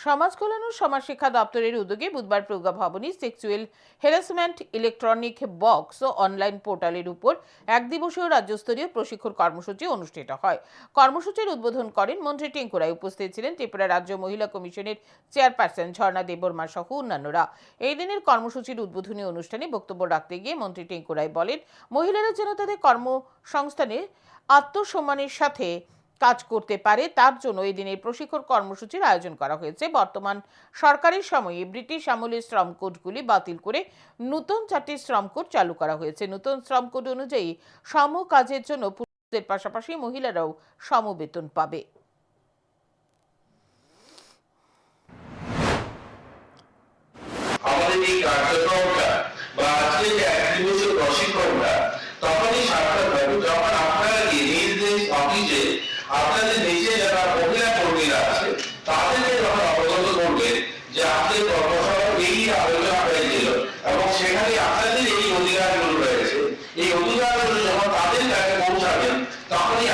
সমাজ কল্যাণ ও সমাজ শিক্ষা দপ্তরের উদ্যোগে বুধবার প্রজ্ঞা ভবনী সেক্সুয়াল হ্যারাসমেন্ট ইলেকট্রনিক বক্স ও অনলাইন পোর্টালের উপর এক দিবসীয় রাজ্যস্তরীয় প্রশিক্ষণ কর্মসূচি অনুষ্ঠিত হয়। কর্মসূচির উদ্বোধন করেন মন্ত্রী টিঙ্কু রায়। উপস্থিত ছিলেন ত্রিপুরা রাজ্য মহিলা কমিশনের চেয়ারপারসন ঝর্ণা দেববর্মা সহ অন্যান্যরা। এই দিনের কর্মসূচির উদ্বোধনী অনুষ্ঠানে বক্তব্য রাখতে গিয়ে মন্ত্রী টিঙ্কু রায় বলেন, মহিলারা যেন তাদের কর্মসংস্থানে আত্মসম্মানের সাথে কাজ করতে পারে, তার জন্য এই দিনের প্রশিক্ষণ কর্মসূচির আয়োজন করা হয়েছে। বর্তমান সরকারের সময়ে ব্রিটিশ আমলের শ্রম কোডগুলি বাতিল করে নতুন 4টি শ্রম কোড চালু করা হয়েছে। নতুন শ্রম কোড অনুযায়ী সম কাজের জন্য পুরুষদের পাশাপাশি মহিলারাও সমবেতন পাবে। আমাদের এই কার্যক্রমটা বা আজকে যে এক দিবসের প্রশিক্ষণটা তখনই সার্থক হবে যখন আপনারা নিজ নিজ অফিসে আপনাদের নিচে যারা মহিলা কর্মীরা আছে তাদেরকে যখন অবগত করবেন যে আপনাদের কর্মশালার এই আলোচনা হয়েছিল এবং সেখানে আপনাদের এই অধিকারগুলো রয়েছে, এই অধিকারগুলো যখন তাদের কাছে পৌঁছাবেন তখনই